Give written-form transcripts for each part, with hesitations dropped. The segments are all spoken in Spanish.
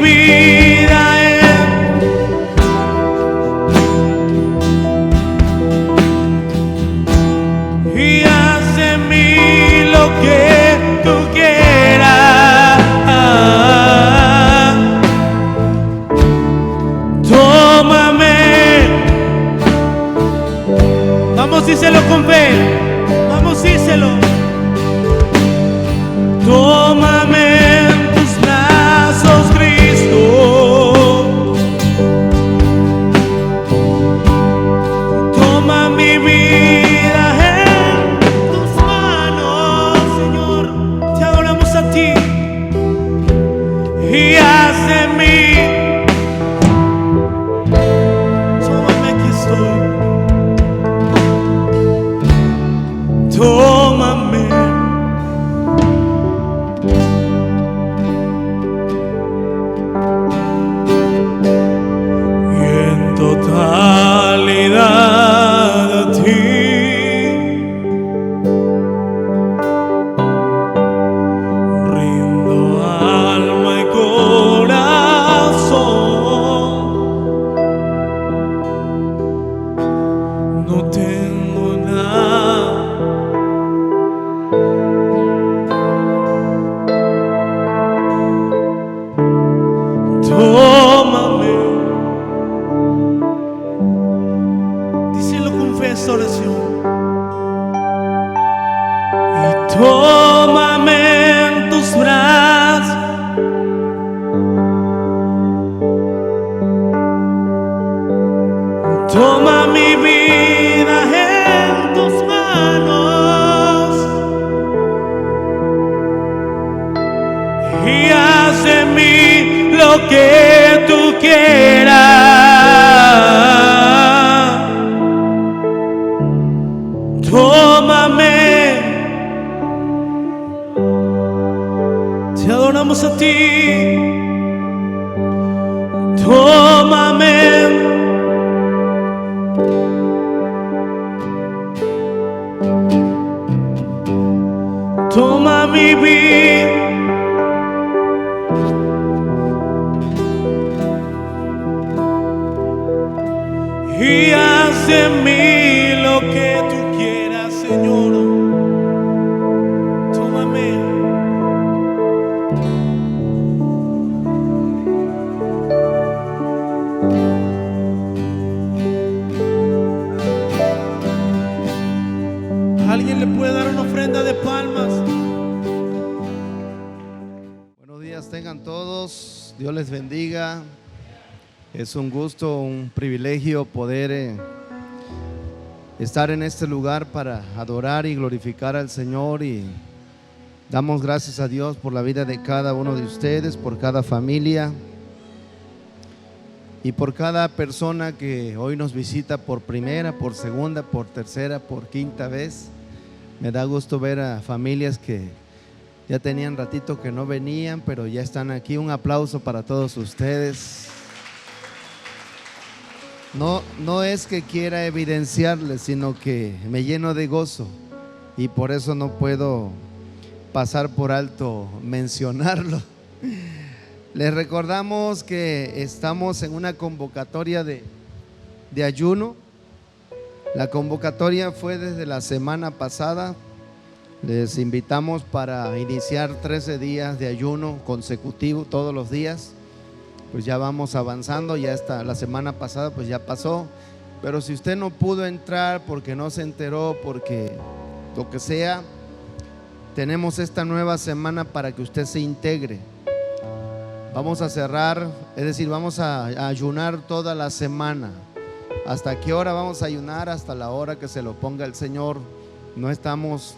vida y haz en mí lo que tú quieras. Tómame. Vamos, díselo con fe. Vamos, díselo. Tómame en tus brazos, Cristo. Toma mi vida en tus manos, Señor. Te adoramos a ti y haz en mí. Tómame, aquí estoy. Tómame. Totalidad a ti rindo alma y corazón. No tengo nada, tómame. Esta oración y tómame en tus brazos. Toma mi vida en tus manos y haz en mí lo que tú quieras. Tómame, te adoramos a ti. Tómame, toma mi vida y haz en mí lo que tú quieras, Señor. Tómame. ¿Alguien le puede dar una ofrenda de palmas? Buenos días tengan todos, Dios les bendiga. Es un gusto, un privilegio poder estar en este lugar para adorar y glorificar al Señor, y damos gracias a Dios por la vida de cada uno de ustedes, por cada familia y por cada persona que hoy nos visita por primera, por segunda, por tercera, por quinta vez. Me da gusto ver a familias que ya tenían ratito que no venían, pero ya están aquí. Un aplauso para todos ustedes. No es que quiera evidenciarles, sino que me lleno de gozo y por eso no puedo pasar por alto mencionarlo. Les recordamos que estamos en una convocatoria de ayuno. La convocatoria fue desde la semana pasada. Les invitamos para iniciar 13 días de ayuno consecutivo todos los días. Pues ya vamos avanzando, ya está, la semana pasada pues ya pasó, pero si usted no pudo entrar porque no se enteró, porque lo que sea, tenemos esta nueva semana para que usted se integre. Vamos a cerrar, es decir, vamos a ayunar toda la semana. ¿Hasta qué hora vamos a ayunar? Hasta la hora que se lo ponga el Señor. No estamos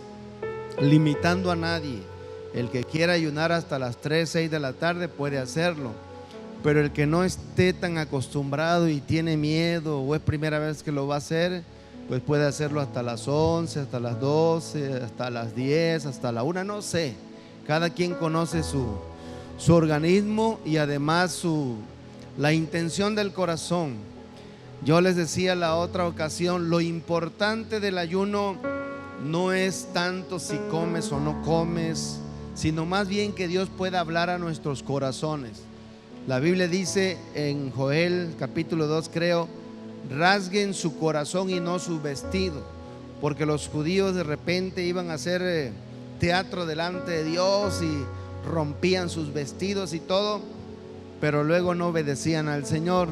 limitando a nadie. El que quiera ayunar hasta las 3, 6 de la tarde puede hacerlo. Pero el que no esté tan acostumbrado y tiene miedo o es primera vez que lo va a hacer, pues puede hacerlo hasta las 11, hasta las 12, hasta las 10, hasta la 1, no sé. Cada quien conoce su organismo y además la intención del corazón. Yo les decía la otra ocasión, lo importante del ayuno no es tanto si comes o no comes, sino más bien que Dios pueda hablar a nuestros corazones. La Biblia dice en Joel capítulo 2, creo, rasguen su corazón y no su vestido, porque los judíos de repente iban a hacer teatro delante de Dios y rompían sus vestidos y todo, pero luego no obedecían al Señor.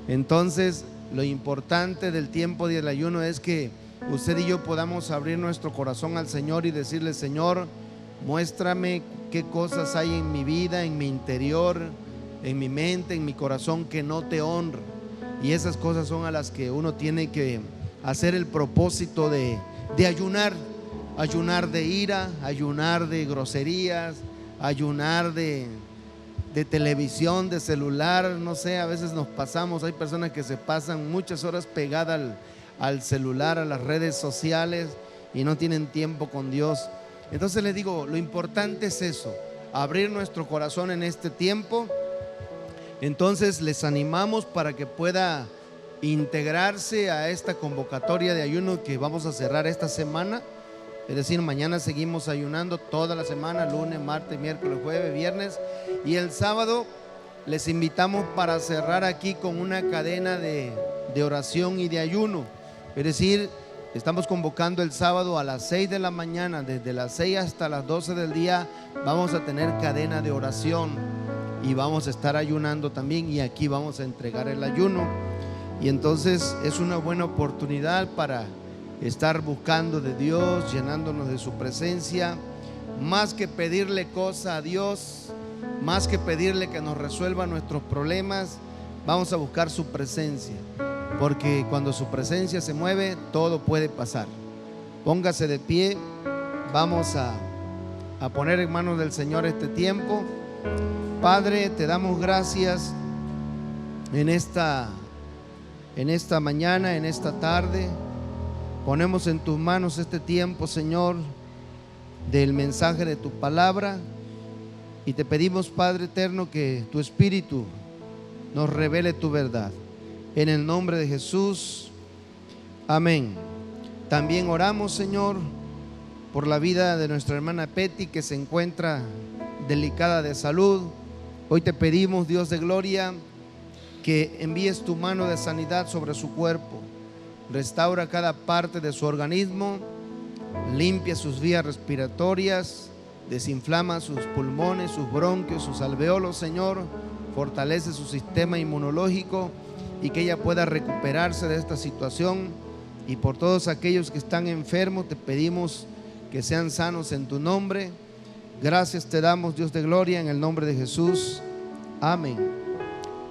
Entonces, lo importante del tiempo del ayuno es que usted y yo podamos abrir nuestro corazón al Señor y decirle: Señor, muéstrame qué cosas hay en mi vida, en mi interior, en mi mente, en mi corazón que no te honra. Y esas cosas son a las que uno tiene que hacer el propósito de ayunar. Ayunar de ira, ayunar de groserías, ayunar de televisión, de celular. No sé, a veces nos pasamos, hay personas que se pasan muchas horas pegadas al celular, a las redes sociales, y no tienen tiempo con Dios. Entonces les digo, lo importante es eso, abrir nuestro corazón en este tiempo. Entonces les animamos para que pueda integrarse a esta convocatoria de ayuno que vamos a cerrar esta semana. Es decir, mañana seguimos ayunando toda la semana, lunes, martes, miércoles, jueves, viernes, y el sábado les invitamos para cerrar aquí con una cadena de oración y de ayuno. Es decir, estamos convocando el sábado a las 6 de la mañana, desde las 6 hasta las 12 del día vamos a tener cadena de oración y vamos a estar ayunando también, y aquí vamos a entregar el ayuno. Y entonces es una buena oportunidad para estar buscando de Dios, llenándonos de su presencia. Más que pedirle cosas a Dios, más que pedirle que nos resuelva nuestros problemas, vamos a buscar su presencia, porque cuando su presencia se mueve, todo puede pasar. Póngase de pie, vamos a poner en manos del Señor este tiempo. Padre, te damos gracias en esta mañana, en esta tarde. Ponemos en tus manos este tiempo, Señor, del mensaje de tu palabra, y te pedimos, Padre eterno, que tu Espíritu nos revele tu verdad. En el nombre de Jesús, amén. También oramos, Señor, por la vida de nuestra hermana Petty, que se encuentra delicada de salud. Hoy te pedimos, Dios de gloria, que envíes tu mano de sanidad sobre su cuerpo. Restaura cada parte de su organismo, limpia sus vías respiratorias, desinflama sus pulmones, sus bronquios, sus alveolos, Señor. Fortalece su sistema inmunológico y que ella pueda recuperarse de esta situación. Y por todos aquellos que están enfermos, te pedimos que sean sanos en tu nombre. Gracias te damos, Dios de gloria, en el nombre de Jesús. Amén.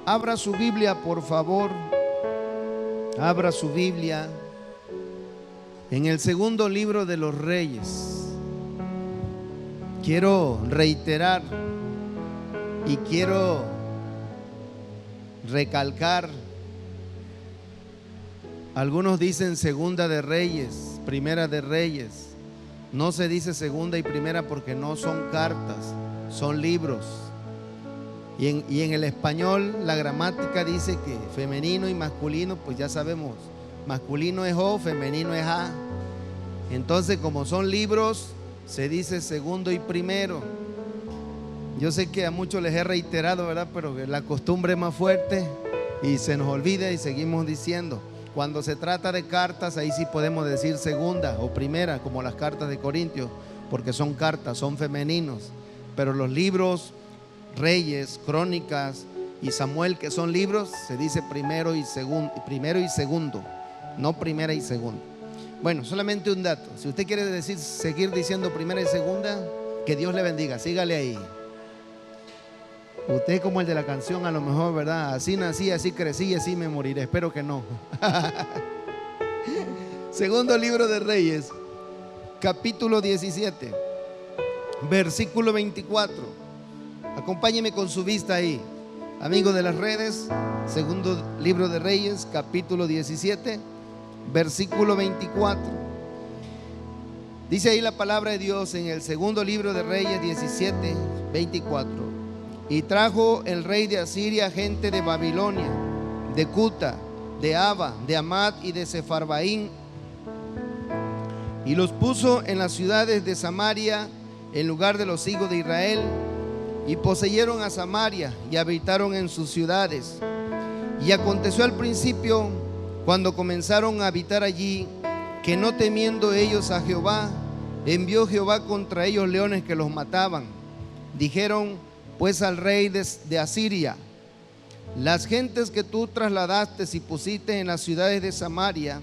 Abra su Biblia, por favor. Abra su Biblia en el segundo libro de los Reyes. Quiero reiterar y quiero recalcar. Algunos dicen segunda de Reyes, primera de Reyes. No se dice segunda y primera porque no son cartas, son libros. Y en el español la gramática dice que femenino y masculino, pues ya sabemos, masculino es O, femenino es A. Entonces, como son libros, se dice segundo y primero. Yo sé que a muchos les he reiterado, ¿verdad? Pero la costumbre es más fuerte y se nos olvida y seguimos diciendo. Cuando se trata de cartas, ahí sí podemos decir segunda o primera, como las cartas de Corintios, porque son cartas, son femeninos. Pero los libros, Reyes, Crónicas y Samuel, que son libros, se dice primero y segundo, no primera y segunda. Bueno, solamente un dato. Si usted quiere seguir diciendo primera y segunda, que Dios le bendiga, sígale ahí. Usted como el de la canción, a lo mejor, ¿verdad? Así nací, así crecí y así me moriré. Espero que no. Segundo libro de Reyes, capítulo 17, versículo 24. Acompáñeme con su vista ahí, amigos de las redes. Segundo libro de Reyes, capítulo 17, versículo 24. Dice ahí la palabra de Dios en el segundo libro de Reyes 17, 24. Y trajo el rey de Asiria gente de Babilonia, de Cuta, de Aba, de Amad y de Sefarbaín, y los puso en las ciudades de Samaria en lugar de los hijos de Israel, y poseyeron a Samaria y habitaron en sus ciudades. Y aconteció al principio, cuando comenzaron a habitar allí, que no temiendo ellos a Jehová, envió Jehová contra ellos leones que los mataban. Dijeron pues al rey de Asiria: las gentes que tú trasladaste y pusiste en las ciudades de Samaria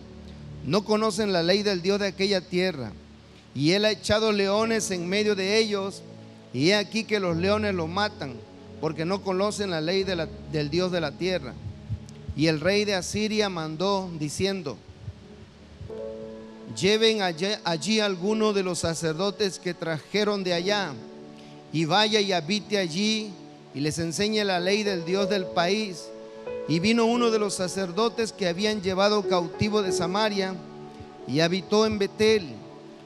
no conocen la ley del Dios de aquella tierra, y él ha echado leones en medio de ellos, y he aquí que los leones los matan, porque no conocen la ley del Dios de la tierra. Y el rey de Asiria mandó diciendo: lleven allí alguno de los sacerdotes que trajeron de allá, y vaya y habite allí, y les enseñe la ley del Dios del país. Y vino uno de los sacerdotes que habían llevado cautivo de Samaria, y habitó en Betel,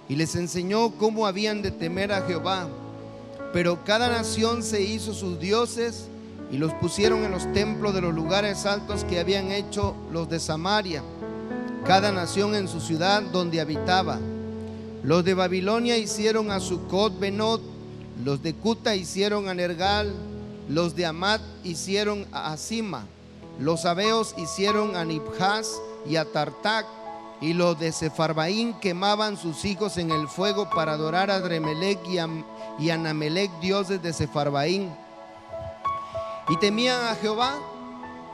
y les enseñó cómo habían de temer a Jehová. Pero cada nación se hizo sus dioses, y los pusieron en los templos de los lugares altos que habían hecho los de Samaria, cada nación en su ciudad donde habitaba. Los de Babilonia hicieron a Sucot Benot, los de Cuta hicieron a Nergal, los de Amat hicieron a Asima, los sabeos hicieron a Nibhaz y a Tartac, y los de Sefarbaín quemaban sus hijos en el fuego para adorar a Adremelech y a Namelech, dioses de Sefarbaín. Y temían a Jehová,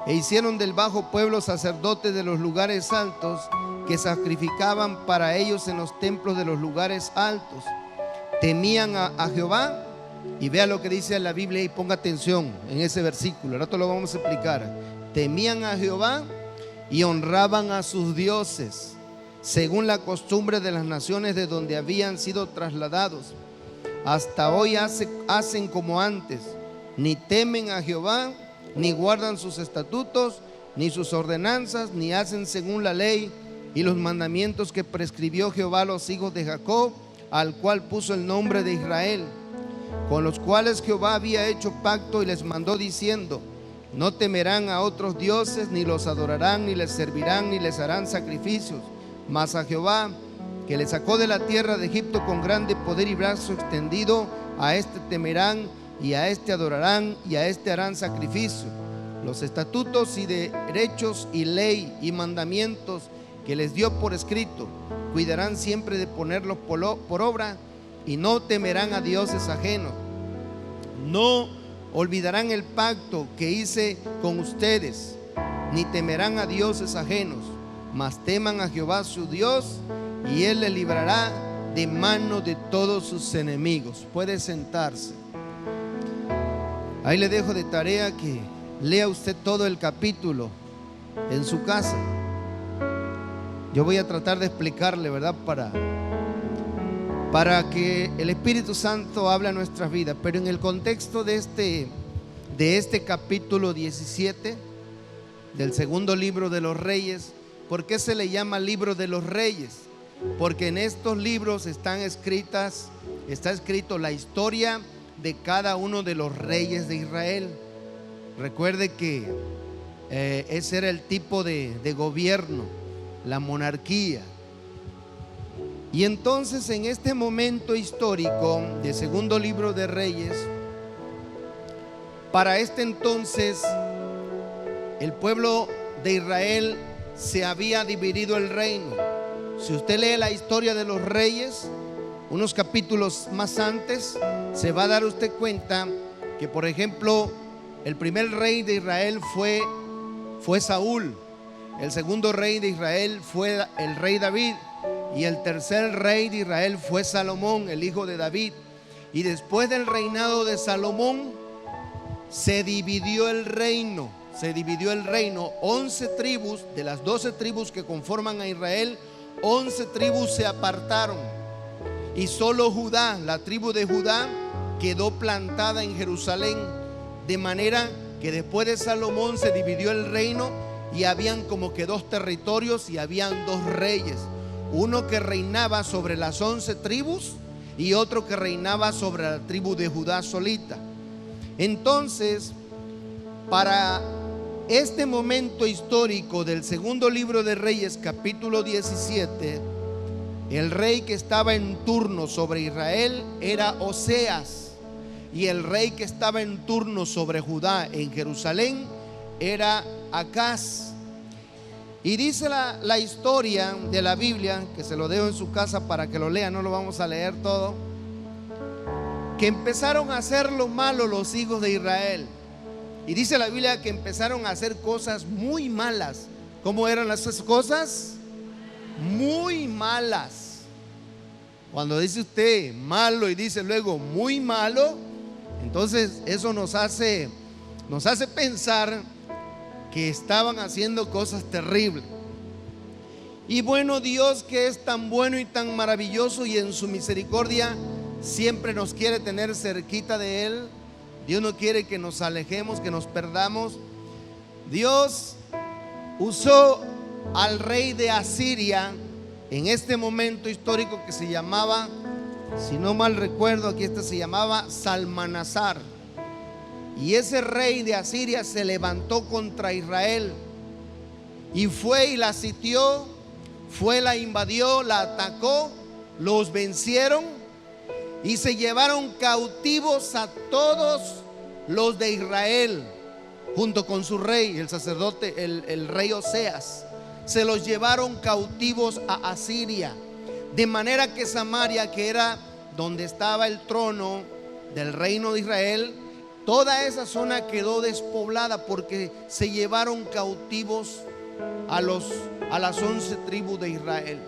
e hicieron del bajo pueblo sacerdotes de los lugares altos, que sacrificaban para ellos en los templos de los lugares altos. Temían a Jehová. Y vea lo que dice la Biblia y ponga atención en ese versículo. Ahora te lo vamos a explicar. Temían a Jehová y honraban a sus dioses, según la costumbre de las naciones de donde habían sido trasladados. Hasta hoy hacen como antes. Ni temen a Jehová, ni guardan sus estatutos, ni sus ordenanzas, ni hacen según la ley y los mandamientos que prescribió Jehová a los hijos de Jacob, al cual puso el nombre de Israel, con los cuales Jehová había hecho pacto y les mandó diciendo: no temerán a otros dioses, ni los adorarán, ni les servirán, ni les harán sacrificios, mas a Jehová, que les sacó de la tierra de Egipto con grande poder y brazo extendido, a este temerán, y a este adorarán, y a este harán sacrificio. Los estatutos y derechos y ley y mandamientos que les dio por escrito, cuidarán siempre de ponerlos por obra, y no temerán a dioses ajenos. No olvidarán el pacto que hice con ustedes, ni temerán a dioses ajenos, mas teman a Jehová su Dios, y él les librará de mano de todos sus enemigos. Puede sentarse. Ahí le dejo de tarea que lea usted todo el capítulo en su casa. Yo voy a tratar de explicarle, ¿verdad? Para que el Espíritu Santo hable a nuestras vidas. Pero en el contexto de este capítulo 17 del segundo libro de los Reyes, ¿por qué se le llama libro de los Reyes? Porque en estos libros está escrito la historia de cada uno de los reyes de Israel. Recuerde que ese era el tipo de gobierno, la monarquía. Y entonces en este momento histórico de segundo libro de Reyes, para este entonces el pueblo de Israel se había dividido el reino. Si usted lee la historia de los reyes, unos capítulos más antes, se va a dar usted cuenta que, por ejemplo, el primer rey de Israel fue Saúl. El segundo rey de Israel fue el rey David. Y el tercer rey de Israel fue Salomón, el hijo de David. Y después del reinado de Salomón, se dividió el reino. 11 tribus, de las 12 tribus que conforman a Israel, 11 tribus se apartaron. Y solo Judá, la tribu de Judá, quedó plantada en Jerusalén. De manera que después de Salomón se dividió el reino, y habían como que dos territorios, y habían dos reyes. Uno que reinaba sobre las 11 tribus y otro que reinaba sobre la tribu de Judá solita. Entonces, para este momento histórico del segundo libro de Reyes, capítulo 17, el rey que estaba en turno sobre Israel era Oseas. y el rey que estaba en turno sobre Judá en Jerusalén era Acaz. Y dice la historia de la Biblia, que se lo dejo en su casa para que lo lean, no lo vamos a leer todo, que empezaron a hacer lo malo los hijos de Israel. Y dice la Biblia que empezaron a hacer cosas muy malas. ¿Cómo eran las cosas? Muy malas. Cuando dice usted malo y dice luego muy malo, entonces eso nos hace pensar que estaban haciendo cosas terribles. Y bueno, Dios, que es tan bueno y tan maravilloso y en su misericordia siempre nos quiere tener cerquita de Él. Dios no quiere que nos alejemos, que nos perdamos. Dios usó al rey de Asiria en este momento histórico que se llamaba, si no mal recuerdo, aquí se llamaba Salmanasar. Y ese rey de Asiria se levantó contra Israel y fue y la sitió, fue, la invadió, la atacó, los vencieron y se llevaron cautivos a todos los de Israel, junto con su rey, el sacerdote, el rey Oseas. Se los llevaron cautivos a Asiria, de manera que Samaria, que era donde estaba el trono del reino de Israel, toda esa zona quedó despoblada porque se llevaron cautivos a las 11 tribus de Israel,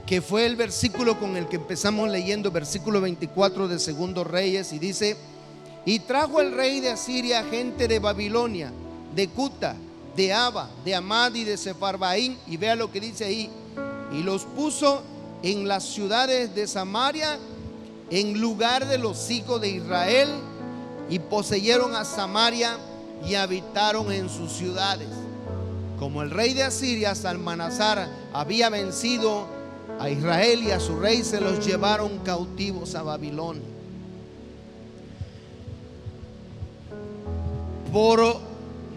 que fue el versículo con el que empezamos leyendo, versículo 24 de Segundo Reyes, y dice: y trajo el rey de Asiria gente de Babilonia, de Cuta, de Aba, de Amad y de Sefarbaín, y vea lo que dice ahí, y los puso en las ciudades de Samaria en lugar de los hijos de Israel, y poseyeron a Samaria y habitaron en sus ciudades. Como el rey de Asiria, Salmanasar, había vencido a Israel y a su rey, se los llevaron cautivos a Babilonia.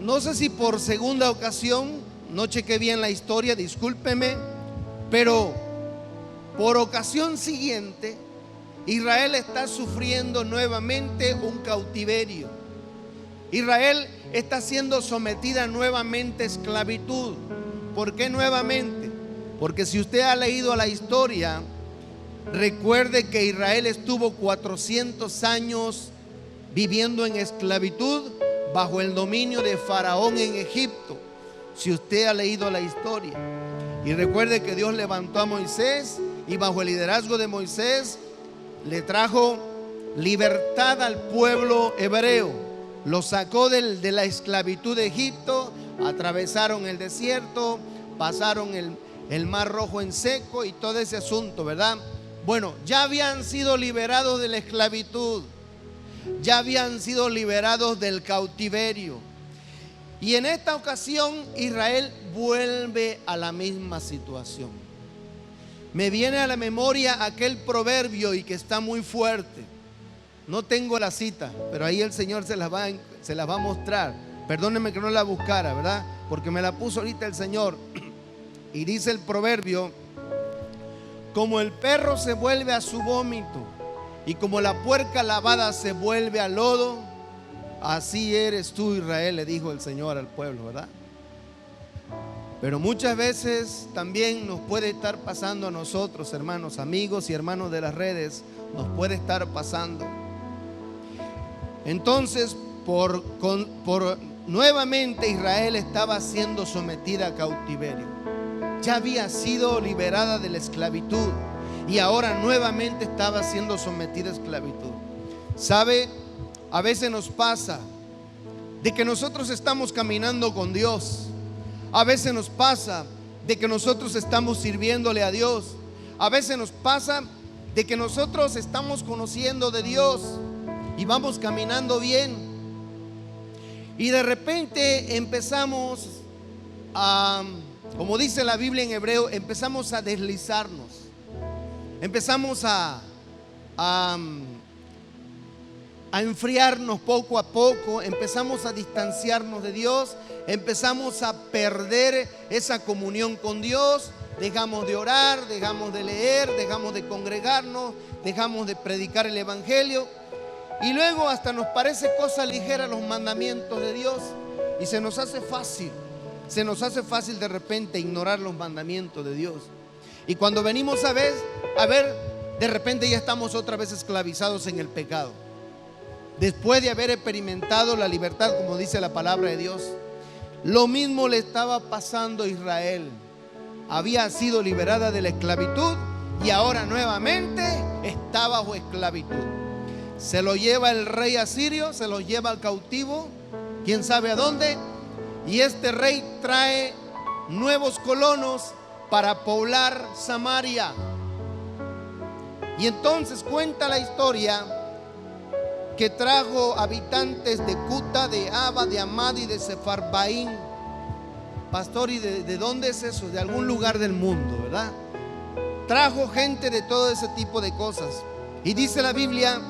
No sé si por segunda ocasión, no chequé bien la historia, discúlpeme, pero por ocasión siguiente, Israel está sufriendo nuevamente un cautiverio. Israel está siendo sometida nuevamente a esclavitud. ¿Por qué nuevamente? Porque si usted ha leído la historia, recuerde que Israel estuvo 400 años viviendo en esclavitud bajo el dominio de Faraón en Egipto. Si usted ha leído la historia, y recuerde que Dios levantó a Moisés y bajo el liderazgo de Moisés le trajo libertad al pueblo hebreo. Lo sacó de la esclavitud de Egipto, atravesaron el desierto, pasaron el mar rojo en seco y todo ese asunto, ¿verdad? Bueno, ya habían sido liberados de la esclavitud, ya habían sido liberados del cautiverio. Y en esta ocasión Israel vuelve a la misma situación. Me viene a la memoria aquel proverbio, y que está muy fuerte. No tengo la cita, pero ahí el Señor se las va a mostrar. Perdónenme que no la buscara, ¿verdad? Porque me la puso ahorita el Señor. Y dice el proverbio: como el perro se vuelve a su vómito y como la puerca lavada se vuelve al lodo, así eres tú, Israel, le dijo el Señor al pueblo, ¿verdad? Pero muchas veces también nos puede estar pasando a nosotros, hermanos, amigos y hermanos de las redes, nos puede estar pasando. Entonces, nuevamente Israel estaba siendo sometida a cautiverio. Ya había sido liberada de la esclavitud y ahora nuevamente estaba siendo sometida a esclavitud. ¿Sabe? A veces nos pasa de que nosotros estamos caminando con Dios. A veces nos pasa de que nosotros estamos sirviéndole a Dios. A veces nos pasa de que nosotros estamos conociendo de Dios y vamos caminando bien. Y de repente empezamos a, como dice la Biblia en hebreo, empezamos a deslizarnos. Empezamos a enfriarnos poco a poco, empezamos a distanciarnos de Dios, empezamos a perder esa comunión con Dios, dejamos de orar, dejamos de leer, dejamos de congregarnos, dejamos de predicar el Evangelio. Y luego hasta nos parece cosa ligera los mandamientos de Dios y se nos hace fácil de repente ignorar los mandamientos de Dios. Y cuando venimos a ver, de repente ya estamos otra vez esclavizados en el pecado. Después de haber experimentado la libertad, como dice la palabra de Dios. Lo mismo le estaba pasando a Israel. Había sido liberada de la esclavitud y ahora nuevamente está bajo esclavitud. Se lo lleva el rey asirio, se lo lleva al cautivo, quién sabe a dónde. Y este rey trae nuevos colonos para poblar Samaria. Y entonces cuenta la historia que trajo habitantes de Cuta, de Aba, de Amad y de Sefarbaín. Pastor, ¿y de dónde es eso? De algún lugar del mundo, ¿verdad? Trajo gente de todo ese tipo de cosas. Y dice la Biblia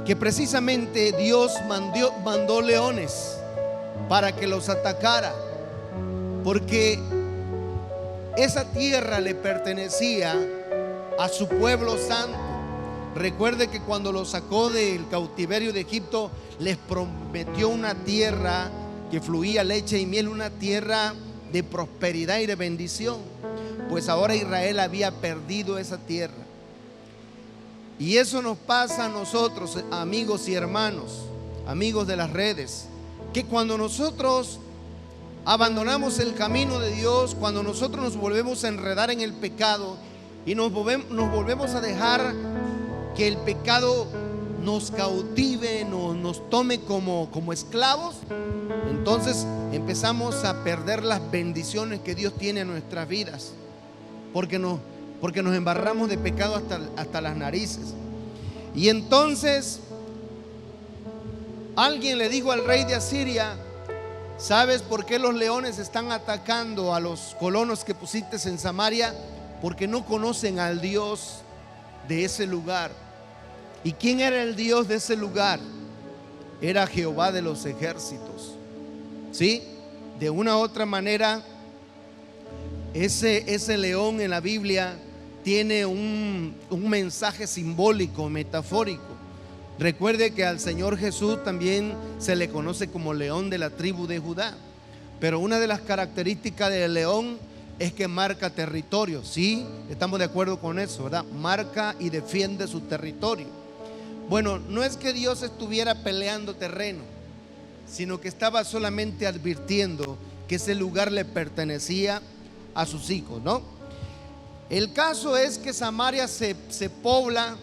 que precisamente Dios mandó leones para que los atacara, porque esa tierra le pertenecía a su pueblo santo. Recuerde que cuando los sacó del cautiverio de Egipto, les prometió una tierra que fluía leche y miel, una tierra de prosperidad y de bendición. Pues ahora Israel había perdido esa tierra. Y eso nos pasa a nosotros, amigos y hermanos, amigos de las redes, que cuando nosotros abandonamos el camino de Dios, cuando nosotros nos volvemos a enredar en el pecado y nos volvemos a dejar que el pecado nos cautive, nos tome como esclavos, entonces empezamos a perder las bendiciones que Dios tiene en nuestras vidas, porque nos embarramos de pecado hasta las narices. Y entonces alguien le dijo al rey de Asiria: ¿sabes por qué los leones están atacando a los colonos que pusiste en Samaria? Porque no conocen al Dios de ese lugar. ¿Y quién era el Dios de ese lugar? Era Jehová de los ejércitos. ¿Sí? De una u otra manera, ese león en la Biblia tiene un mensaje simbólico, metafórico. Recuerde que al Señor Jesús también se le conoce como león de la tribu de Judá. Pero una de las características del león es que marca territorio. Sí, estamos de acuerdo con eso, ¿verdad? Marca y defiende su territorio. Bueno, no es que Dios estuviera peleando terreno, sino que estaba solamente advirtiendo que ese lugar le pertenecía a sus hijos, ¿no? El caso es que Samaria se pobla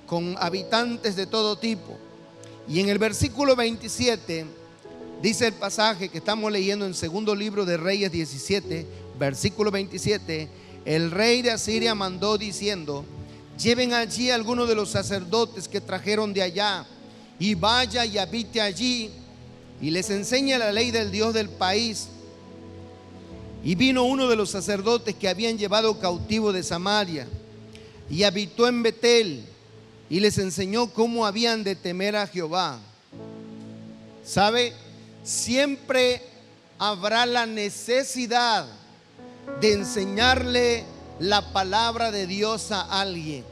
con habitantes de todo tipo. Y en el versículo 27 dice el pasaje que estamos leyendo en segundo libro de Reyes 17, versículo 27: el rey de Asiria mandó diciendo: lleven allí a algunos de los sacerdotes que trajeron de allá, y vaya y habite allí, y les enseña la ley del Dios del país. Y vino uno de los sacerdotes que habían llevado cautivo de Samaria, y habitó en Betel, y les enseñó cómo habían de temer a Jehová. ¿Sabe? Siempre habrá la necesidad de enseñarle la palabra de Dios a alguien.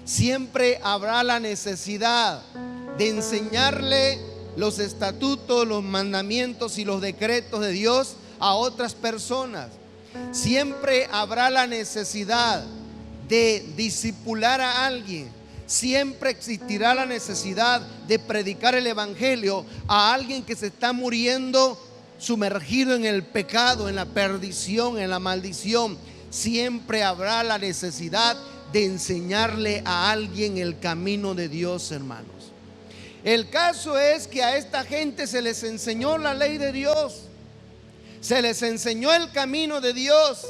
Siempre habrá la necesidad de enseñarle los estatutos, los mandamientos y los decretos de Dios a otras personas. Siempre habrá la necesidad de discipular a alguien. Siempre existirá la necesidad de predicar el evangelio a alguien que se está muriendo sumergido en el pecado, en la perdición, en la maldición. Siempre habrá la necesidad de enseñarle a alguien el camino de Dios, hermanos. El caso es que a esta gente se les enseñó la ley de Dios, se les enseñó el camino de Dios.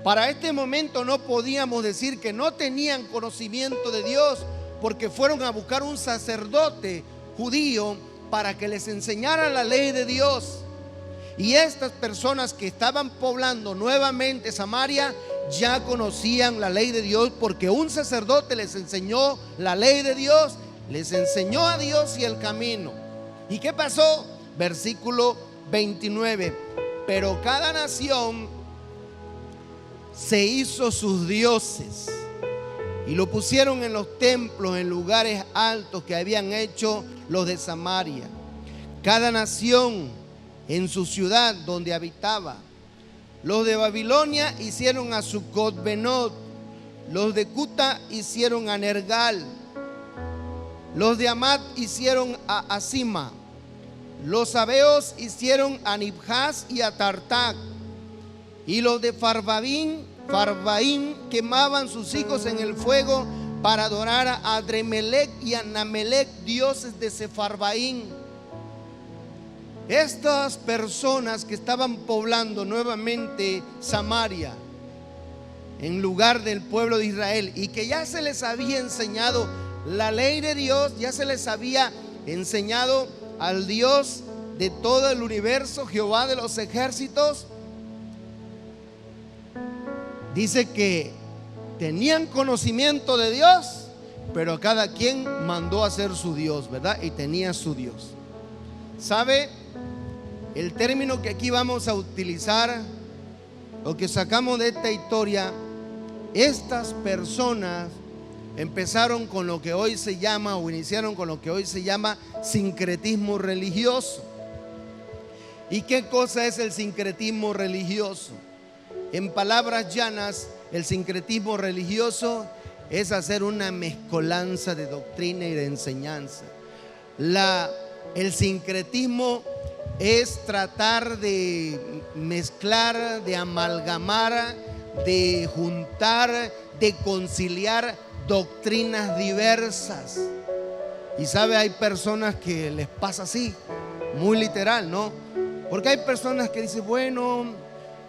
Para este momento no podíamos decir que no tenían conocimiento de Dios, porque fueron a buscar un sacerdote judío para que les enseñara la ley de Dios. Y estas personas que estaban poblando nuevamente Samaria ya conocían la ley de Dios, porque un sacerdote les enseñó la ley de Dios, les enseñó a Dios y el camino. ¿Y qué pasó? Versículo 29: pero cada nación se hizo sus dioses y lo pusieron en los templos, en lugares altos que habían hecho los de Samaria. Cada nación en su ciudad donde habitaba. Los de Babilonia hicieron a Sucot-Benot, los de Cuta hicieron a Nergal, los de Amat hicieron a Asima, los sabeos hicieron a Nibhaz y a Tartac, y los de Farbaín quemaban sus hijos en el fuego para adorar a Adremelech y a Namelech, dioses de Sefarbaín. Estas personas que estaban poblando nuevamente Samaria en lugar del pueblo de Israel, y que ya se les había enseñado la ley de Dios, ya se les había enseñado al Dios de todo el universo, Jehová de los ejércitos, dice que tenían conocimiento de Dios, pero cada quien mandó a hacer su Dios, ¿verdad? Y tenía su Dios. ¿Sabe? El término que aquí vamos a utilizar, o que sacamos de esta historia, estas personas empezaron con lo que hoy se llama, o iniciaron con lo que hoy se llama sincretismo religioso. ¿Y qué cosa es el sincretismo religioso? En palabras llanas, el sincretismo religioso es hacer una mezcolanza de doctrina y de enseñanza. El sincretismo es tratar de mezclar, de amalgamar, de juntar, de conciliar doctrinas diversas. Y sabe, hay personas que les pasa así, muy literal, ¿no? Porque hay personas que dicen, bueno,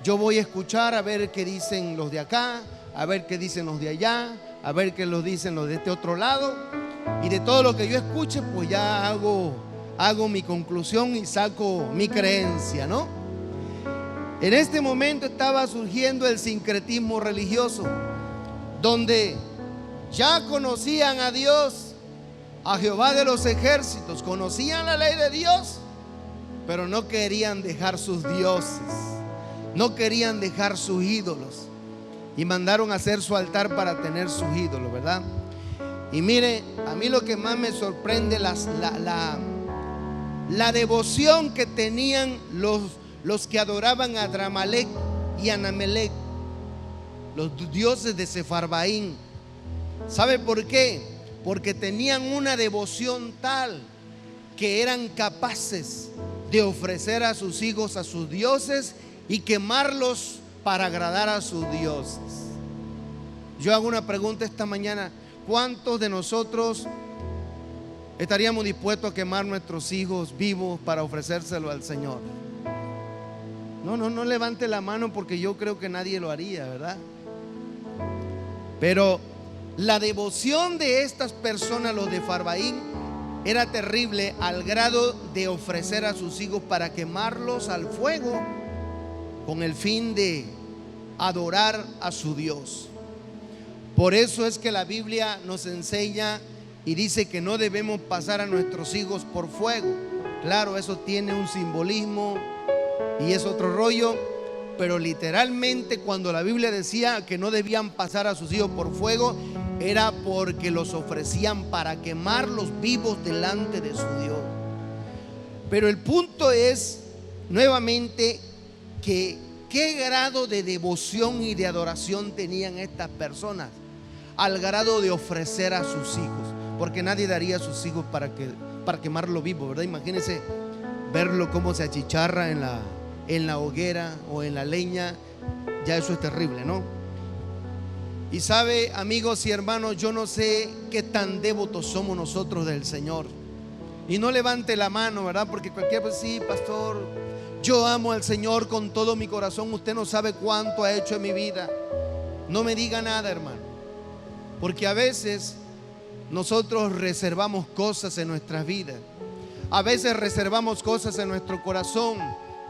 yo voy a escuchar a ver qué dicen los de acá, a ver qué dicen los de allá, a ver qué los dicen los de este otro lado, y de todo lo que yo escuche, pues ya hago mi conclusión y saco mi creencia, ¿no? En este momento estaba surgiendo el sincretismo religioso, donde ya conocían a Dios, a Jehová de los ejércitos, conocían la ley de Dios, pero no querían dejar sus dioses, no querían dejar sus ídolos, y mandaron a hacer su altar para tener sus ídolos, ¿verdad? Y mire, a mí lo que más me sorprende, la devoción que tenían los que adoraban a Adremelech y a Namelech, los dioses de Sefarbaín. ¿Sabe por qué? Porque tenían una devoción tal que eran capaces de ofrecer a sus hijos a sus dioses y quemarlos para agradar a sus dioses. Yo hago una pregunta esta mañana: ¿cuántos de nosotros estaríamos dispuestos a quemar nuestros hijos vivos para ofrecérselo al Señor? No levante la mano, porque yo creo que nadie lo haría, ¿verdad? Pero la devoción de estas personas, los de Farbaín, era terrible, al grado de ofrecer a sus hijos para quemarlos al fuego con el fin de adorar a su Dios. Por eso es que la Biblia nos enseña y dice que no debemos pasar a nuestros hijos por fuego. Claro, eso tiene un simbolismo y es otro rollo, pero literalmente cuando la Biblia decía que no debían pasar a sus hijos por fuego, era porque los ofrecían para quemarlos vivos delante de su Dios. Pero el punto es, nuevamente, que qué grado de devoción y de adoración tenían estas personas, al grado de ofrecer a sus hijos, porque nadie daría a sus hijos para quemarlo vivo, ¿verdad? Imagínense verlo cómo se achicharra en la hoguera o en la leña. Ya eso es terrible, ¿no? Y sabe, amigos y hermanos, yo no sé qué tan devotos somos nosotros del Señor. Y no levante la mano, ¿verdad? Porque cualquiera pues, sí, pastor, yo amo al Señor con todo mi corazón. Usted no sabe cuánto ha hecho en mi vida. No me diga nada, hermano, porque a veces nosotros reservamos cosas en nuestras vidas. A veces reservamos cosas en nuestro corazón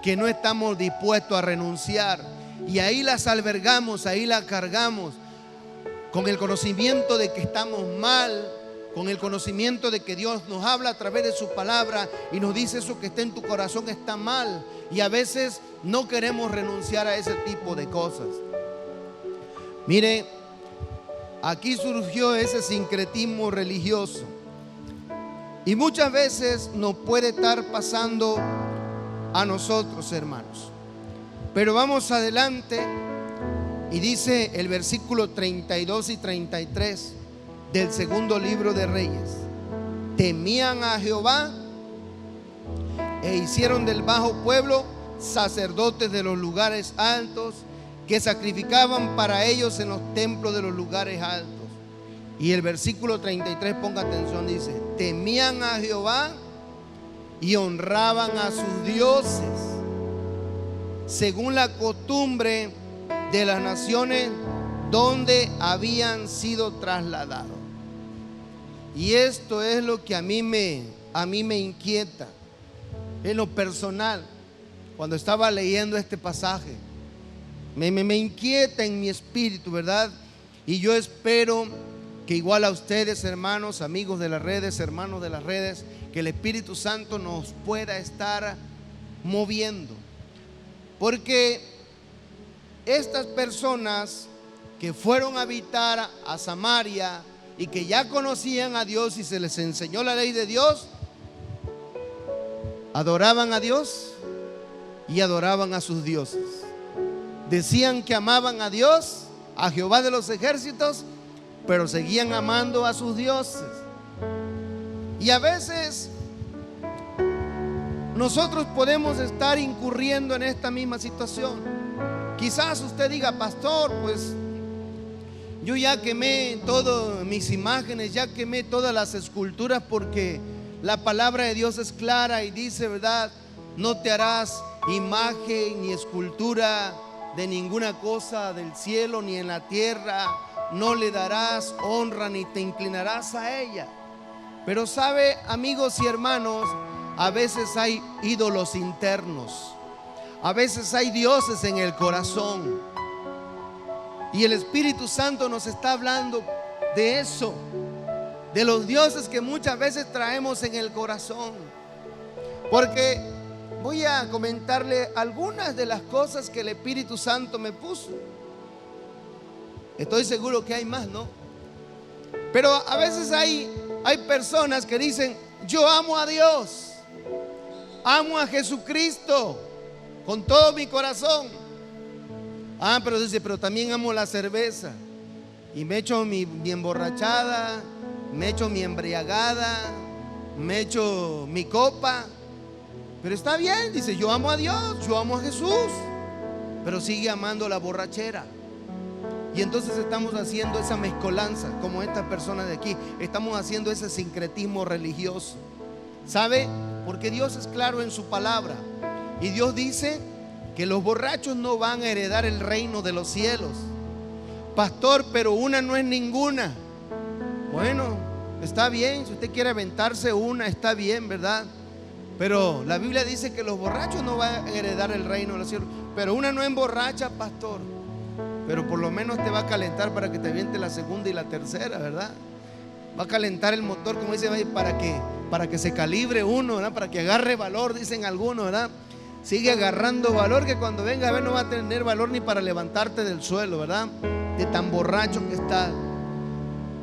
que no estamos dispuestos a renunciar, y ahí las albergamos, ahí las cargamos, con el conocimiento de que estamos mal, con el conocimiento de que Dios nos habla a través de su palabra y nos dice: eso que está en tu corazón está mal. Y a veces no queremos renunciar a ese tipo de cosas. Mire, Aquí surgió ese sincretismo religioso. Y muchas veces nos puede estar pasando a nosotros, hermanos. Pero vamos adelante y dice el versículo 32 y 33 del segundo libro de Reyes: temían a Jehová e hicieron del bajo pueblo sacerdotes de los lugares altos, que sacrificaban para ellos en los templos de los lugares altos. Y el versículo 33, ponga atención, dice: temían a Jehová y honraban a sus dioses, según la costumbre de las naciones donde habían sido trasladados. Y esto es lo que a mí me inquieta en lo personal. Cuando estaba leyendo este pasaje, me inquieta en mi espíritu, ¿verdad? Y yo espero que igual a ustedes, hermanos, amigos de las redes, hermanos de las redes, que el Espíritu Santo nos pueda estar moviendo. Porque estas personas que fueron a habitar a Samaria y que ya conocían a Dios y se les enseñó la ley de Dios, adoraban a Dios y adoraban a sus dioses. Decían que amaban a Dios, a Jehová de los ejércitos, pero seguían amando a sus dioses. Y a veces nosotros podemos estar incurriendo en esta misma situación. Quizás usted diga: pastor, pues yo ya quemé todas mis imágenes, ya quemé todas las esculturas, porque la palabra de Dios es clara y dice, ¿verdad? No te harás imagen ni escultura de ninguna cosa del cielo ni en la tierra, no le darás honra ni te inclinarás a ella. Pero sabe, amigos y hermanos, a veces hay ídolos internos, a veces hay dioses en el corazón, y el Espíritu Santo nos está hablando de eso, de los dioses que muchas veces traemos en el corazón. Porque voy a comentarle algunas de las cosas que el Espíritu Santo me puso. Estoy seguro que hay más, ¿no? Pero a veces hay personas que dicen: yo amo a Dios, amo a Jesucristo con todo mi corazón. Pero dice: pero también amo la cerveza, y me echo mi emborrachada, me echo mi embriagada, me echo mi copa. Pero está bien, dice: yo amo a Dios, yo amo a Jesús, pero sigue amando la borrachera. Y entonces estamos haciendo esa mezcolanza, como esta persona de aquí. Estamos haciendo ese sincretismo religioso. ¿Sabe? Porque Dios es claro en su palabra. Y Dios dice que los borrachos no van a heredar el reino de los cielos. Pastor, pero una no es ninguna. Bueno, está bien, si usted quiere aventarse una, está bien, ¿verdad? Pero la Biblia dice que los borrachos no van a heredar el reino de los cielos. Pero una no emborracha, pastor, pero por lo menos te va a calentar para que te aviente la segunda y la tercera, ¿verdad? Va a calentar el motor, como dice, para que se calibre uno, ¿verdad? Para que agarre valor, dicen algunos, ¿verdad? Sigue agarrando valor, que cuando venga a ver no va a tener valor ni para levantarte del suelo, ¿verdad? De tan borracho que está.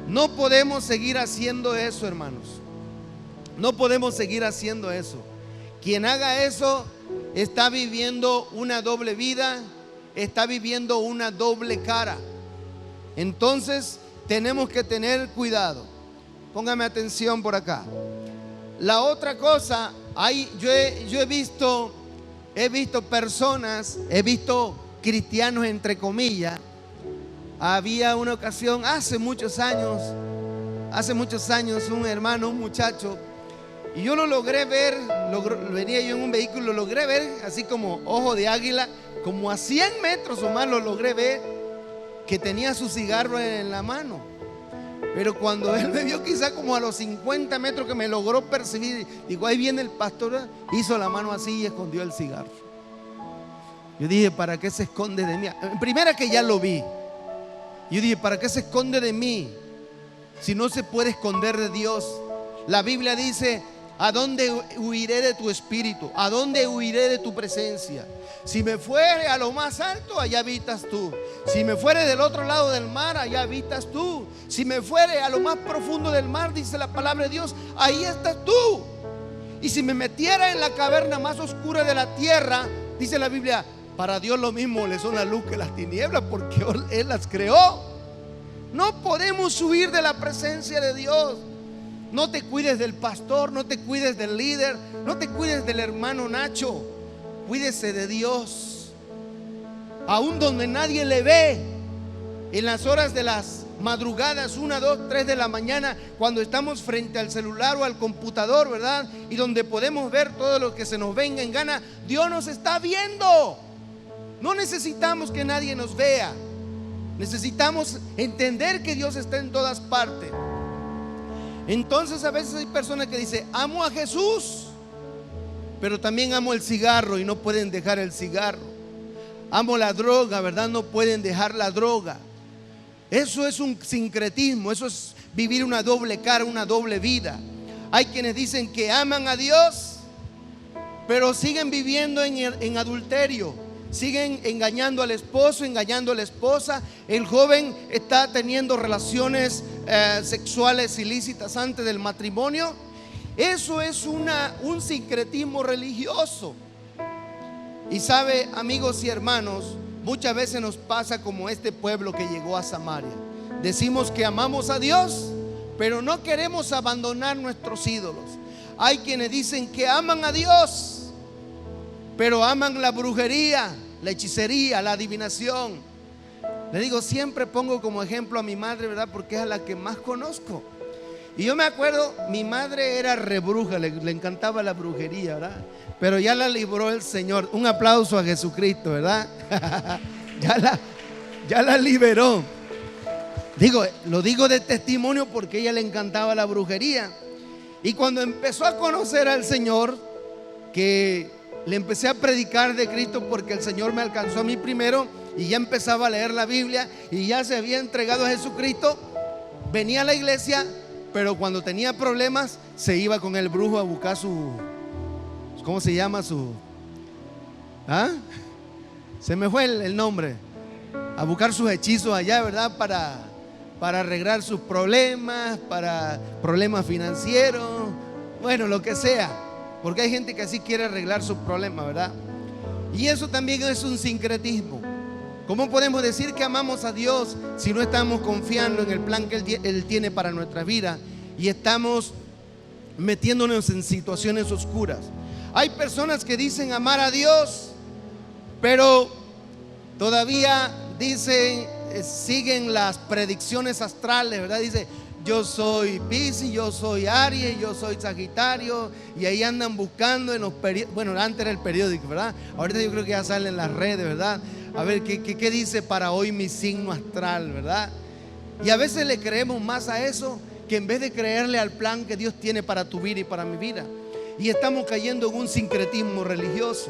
No podemos seguir haciendo eso, hermanos. No podemos seguir haciendo eso. Quien haga eso está viviendo una doble vida, está viviendo una doble cara. Entonces tenemos que tener cuidado. Póngame atención por acá. La otra cosa, yo he visto personas, he visto cristianos entre comillas. Había una ocasión hace muchos años, un hermano, un muchacho, y yo lo logré ver, venía yo en un vehículo, lo logré ver así como ojo de águila, como a 100 metros o más lo logré ver, que tenía su cigarro en la mano. Pero cuando él me vio, quizá como a los 50 metros, que me logró percibir, digo, ahí viene el pastor, hizo la mano así y escondió el cigarro. Yo dije: ¿para qué se esconde de mí? Primera que ya lo vi. Yo dije: ¿para qué se esconde de mí? Si no se puede esconder de Dios. La Biblia dice: ¿A dónde huiré de tu espíritu? ¿A dónde huiré de tu presencia? Si me fuere a lo más alto, allá habitas tú. Si me fuere del otro lado del mar, allá habitas tú. Si me fuere a lo más profundo del mar, dice la palabra de Dios, ahí estás tú. Y si me metiera en la caverna más oscura de la tierra, dice la Biblia, para Dios lo mismo le son la luz que las tinieblas, porque Él las creó. No podemos huir de la presencia de Dios. No te cuides del pastor, no te cuides del líder, no te cuides del hermano Nacho. Cuídese de Dios. Aún donde nadie le ve, en las horas de las madrugadas, 1, 2, 3 de la mañana, cuando estamos frente al celular o al computador, ¿verdad? Y donde podemos ver todo lo que se nos venga en gana, Dios nos está viendo. No necesitamos que nadie nos vea. Necesitamos entender que Dios está en todas partes. Entonces a veces hay personas que dicen, amo a Jesús, pero también amo el cigarro y no pueden dejar el cigarro. Amo la droga, ¿verdad? No pueden dejar la droga. Eso es un sincretismo, eso es vivir una doble cara, una doble vida. Hay quienes dicen que aman a Dios, pero siguen viviendo en adulterio. Siguen engañando al esposo, engañando a la esposa. El joven está teniendo relaciones sexuales ilícitas antes del matrimonio. Eso es un sincretismo religioso. Y sabe, amigos y hermanos, muchas veces nos pasa como este pueblo que llegó a Samaria. Decimos que amamos a Dios, pero no queremos abandonar nuestros ídolos. Hay quienes dicen que aman a Dios, pero aman la brujería, la hechicería, la adivinación. Le digo, siempre pongo como ejemplo a mi madre, ¿verdad? Porque es a la que más conozco. Y yo me acuerdo, mi madre era rebruja, le encantaba la brujería, ¿verdad? Pero ya la libró el Señor. Un aplauso a Jesucristo, ¿verdad? ya la liberó. Lo digo de testimonio porque a ella le encantaba la brujería. Y cuando empezó a conocer al Señor, que le empecé a predicar de Cristo, porque el Señor me alcanzó a mí primero y ya empezaba a leer la Biblia y ya se había entregado a Jesucristo, venía a la iglesia, pero cuando tenía problemas se iba con el brujo a buscar ¿cómo se llama? Se me fue el nombre. A buscar sus hechizos allá, ¿verdad? Para arreglar sus problemas, para problemas financieros, bueno, lo que sea. Porque hay gente que así quiere arreglar sus problemas, ¿verdad? Y eso también es un sincretismo. ¿Cómo podemos decir que amamos a Dios si no estamos confiando en el plan que Él tiene para nuestra vida y estamos metiéndonos en situaciones oscuras? Hay personas que dicen amar a Dios, pero todavía dicen, siguen las predicciones astrales, ¿verdad? Dice, yo soy Piscis, yo soy Aries, yo soy Sagitario, y ahí andan buscando en los periódicos. Bueno, antes era el periódico, ¿verdad? Ahorita yo creo que ya salen en las redes, ¿verdad? A ver, ¿qué dice para hoy mi signo astral, ¿verdad? Y a veces le creemos más a eso que en vez de creerle al plan que Dios tiene para tu vida y para mi vida. Y estamos cayendo en un sincretismo religioso.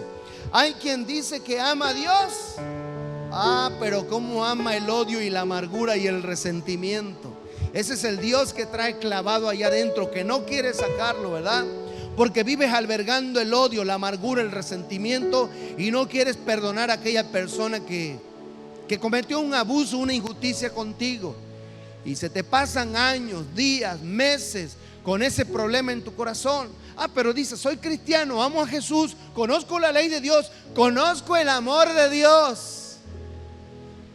Hay quien dice que ama a Dios, pero cómo ama el odio y la amargura y el resentimiento. Ese es el Dios que trae clavado allá adentro, que no quiere sacarlo, ¿verdad? Porque vives albergando el odio, la amargura, el resentimiento, y no quieres perdonar a aquella persona que cometió un abuso, una injusticia contigo. Y se te pasan años, días, meses con ese problema en tu corazón. Pero dices, soy cristiano, amo a Jesús, conozco la ley de Dios, conozco el amor de Dios,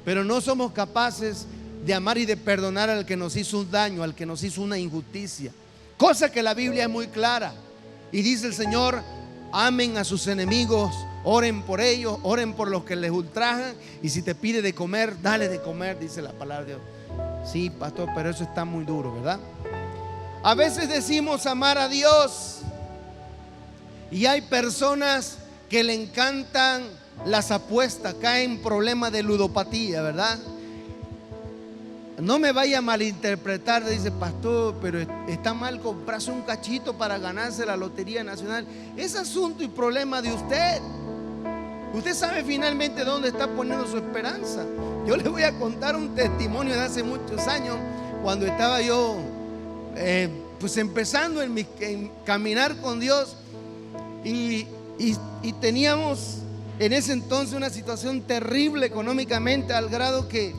pero no somos capaces de amar y de perdonar al que nos hizo un daño, al que nos hizo una injusticia. Cosa que la Biblia es muy clara. Y dice el Señor, amen a sus enemigos, oren por ellos, oren por los que les ultrajan, y si te pide de comer, dale de comer, dice la palabra de Dios. Sí, pastor, pero eso está muy duro, ¿verdad? A veces decimos amar a Dios, y hay personas que le encantan las apuestas, caen en problemas de ludopatía, ¿verdad? No me vaya a malinterpretar, dice, pastor, pero está mal comprarse un cachito para ganarse la Lotería Nacional. Es asunto y problema de usted. Usted sabe finalmente dónde está poniendo su esperanza. Yo le voy a contar un testimonio de hace muchos años, cuando estaba yo pues empezando en caminar con Dios y teníamos en ese entonces una situación terrible económicamente, al grado que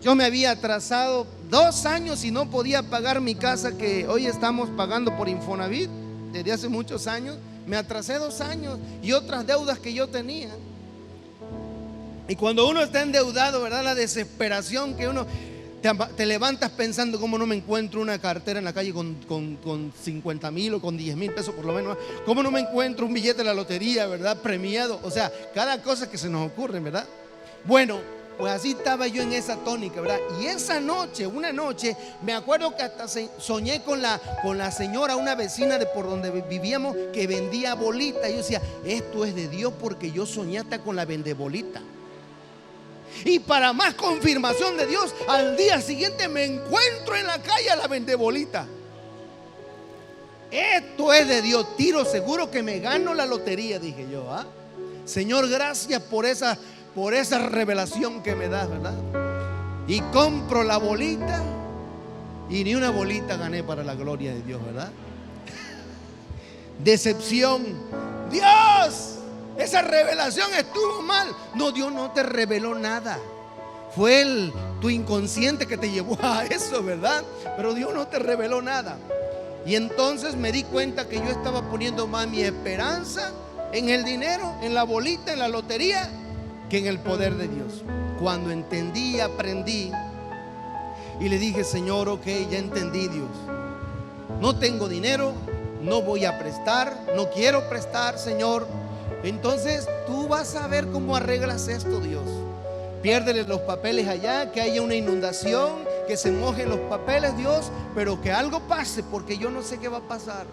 yo me había atrasado 2 años y no podía pagar mi casa que hoy estamos pagando por Infonavit desde hace muchos años. Me atrasé 2 años y otras deudas que yo tenía. Y cuando uno está endeudado, ¿verdad? La desesperación que uno te levantas pensando, ¿cómo no me encuentro una cartera en la calle con 50,000 o con 10,000 pesos por lo menos? ¿Cómo no me encuentro un billete de la lotería, ¿verdad? Premiado. O sea, cada cosa que se nos ocurre, ¿verdad? Bueno, pues así estaba yo en esa tónica, ¿verdad? Y esa noche, una noche, me acuerdo que hasta soñé con la señora, una vecina de por donde vivíamos, que vendía bolitas. Y yo decía, esto es de Dios, porque yo soñé hasta con la vendebolita. Y para más confirmación de Dios, al día siguiente me encuentro en la calle a la vendebolita. Esto es de Dios, tiro seguro que me gano la lotería, dije yo. Señor, gracias por esa revelación que me das, ¿verdad? Y compro la bolita y ni una bolita gané, para la gloria de Dios, ¿verdad? Decepción. Dios, esa revelación estuvo mal. No, Dios no te reveló nada. Fue tu inconsciente que te llevó a eso, ¿verdad? Pero Dios no te reveló nada. Y entonces me di cuenta que yo estaba poniendo más mi esperanza en el dinero, en la bolita, en la lotería, que en el poder de Dios. Cuando entendí, aprendí y le dije, Señor, ok, ya entendí, Dios. No tengo dinero, no voy a prestar, no quiero prestar, Señor. Entonces tú vas a ver cómo arreglas esto, Dios. Piérdele los papeles allá, que haya una inundación, que se mojen los papeles, Dios, pero que algo pase, porque yo no sé qué va a pasar.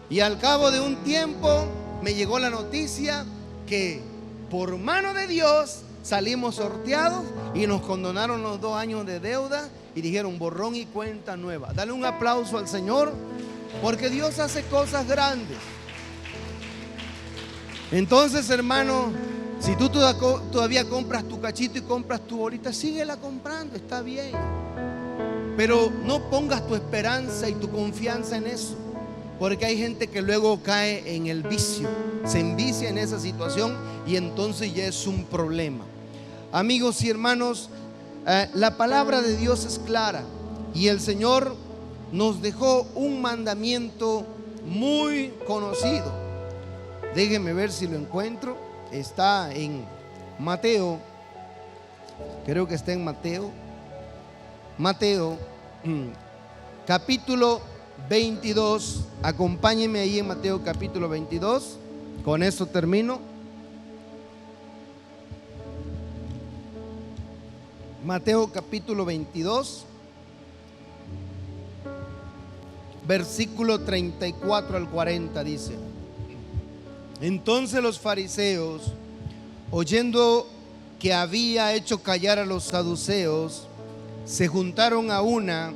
Y al cabo de un tiempo me llegó la noticia que por mano de Dios salimos sorteados y nos condonaron los 2 años de deuda y dijeron borrón y cuenta nueva. Dale un aplauso al Señor, porque Dios hace cosas grandes. Entonces, hermano, si tú todavía compras tu cachito y compras tu bolita, síguela comprando, está bien. Pero no pongas tu esperanza y tu confianza en eso, porque hay gente que luego cae en el vicio, se envicia en esa situación y entonces ya es un problema. Amigos y hermanos, la palabra de Dios es clara y el Señor nos dejó un mandamiento muy conocido. Déjenme ver si lo encuentro. Está en Mateo. Creo que está en Mateo. Mateo, capítulo 22. Acompáñenme ahí en Mateo capítulo 22. Con eso termino. Mateo capítulo 22, versículo 34 al 40 dice: Entonces los fariseos, oyendo que había hecho callar a los saduceos, se juntaron a una,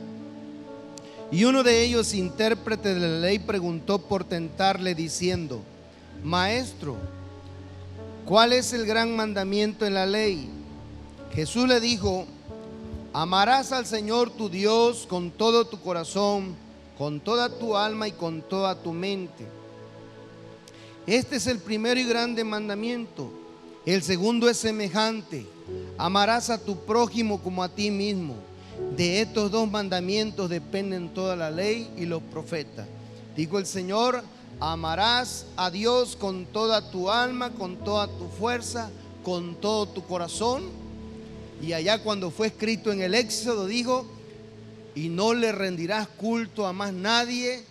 y uno de ellos, intérprete de la ley, preguntó por tentarle diciendo: Maestro, ¿cuál es el gran mandamiento en la ley? Jesús le dijo: amarás al Señor tu Dios con todo tu corazón, con toda tu alma y con toda tu mente. Este es el primero y grande mandamiento. El segundo es semejante: amarás a tu prójimo como a ti mismo. De estos 2 mandamientos dependen toda la ley y los profetas. Dijo el Señor: amarás a Dios con toda tu alma, con toda tu fuerza, con todo tu corazón. Y allá cuando fue escrito en el Éxodo dijo: y no le rendirás culto a más nadie,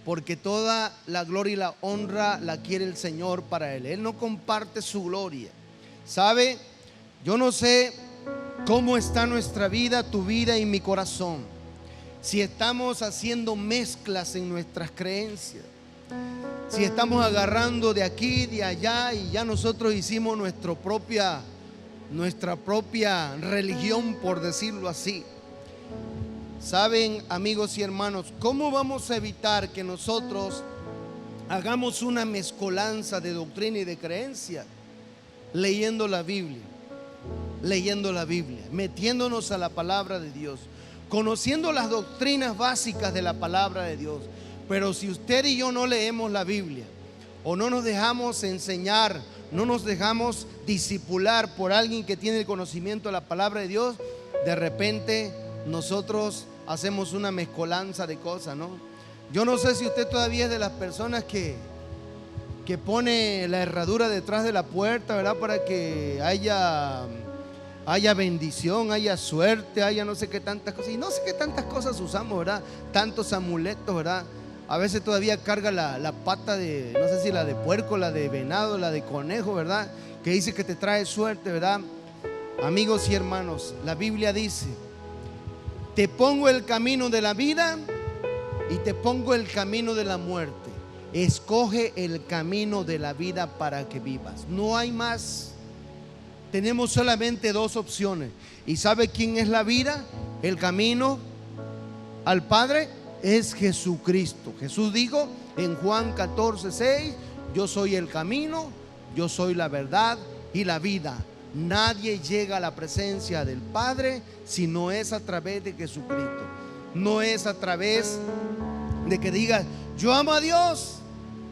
porque toda la gloria y la honra la quiere el Señor para Él. Él no comparte su gloria. ¿Sabe? Yo no sé cómo está nuestra vida, tu vida y mi corazón. Si estamos haciendo mezclas en nuestras creencias, si estamos agarrando de aquí, de allá, y ya nosotros hicimos nuestra propia religión, por decirlo así. Saben, amigos y hermanos, ¿cómo vamos a evitar que nosotros hagamos una mezcolanza de doctrina y de creencia? Leyendo la Biblia, metiéndonos a la palabra de Dios. conociendo las doctrinas básicas de la palabra de Dios. Pero si usted y yo no leemos la Biblia, o no nos dejamos enseñar, no nos dejamos discipular por alguien que tiene el conocimiento de la palabra de Dios, de repente nosotros hacemos una mezcolanza de cosas, ¿no? Yo no sé si usted todavía es de las personas que pone la herradura detrás de la puerta, ¿verdad? Para que haya bendición, haya suerte, haya no sé qué tantas cosas. Y no sé qué tantas cosas usamos, ¿verdad? Tantos amuletos, ¿verdad? A veces todavía carga la pata de, no sé si la de puerco, la de venado, la de conejo, ¿verdad? Que dice que te trae suerte, ¿verdad? Amigos y hermanos, la Biblia dice: te pongo el camino de la vida y te pongo el camino de la muerte. Escoge el camino de la vida para que vivas. No hay más. Tenemos solamente dos opciones. ¿Y sabe quién es la vida? El camino al Padre es Jesucristo. Jesús dijo en Juan 14:6: yo soy el camino, yo soy la verdad y la vida. Nadie llega a la presencia del Padre si no es a través de Jesucristo. No es a través de que digas: yo amo a Dios,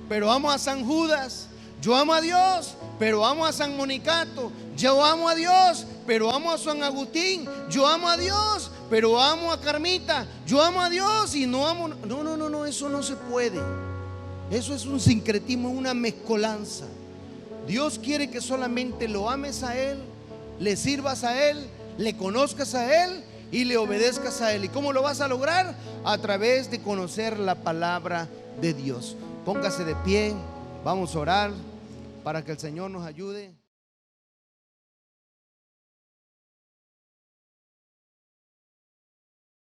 pero amo a San Judas. Yo amo a Dios, pero amo a San Monicato. Yo amo a Dios, pero amo a San Agustín. Yo amo a Dios, pero amo a Carmita. Yo amo a Dios y no amo. No, eso no se puede. Eso es un sincretismo, una mezcolanza. Dios quiere que solamente lo ames a Él, le sirvas a Él, le conozcas a Él y le obedezcas a Él. ¿Y cómo lo vas a lograr? A través de conocer la palabra de Dios. Póngase de pie, vamos a orar para que el Señor nos ayude.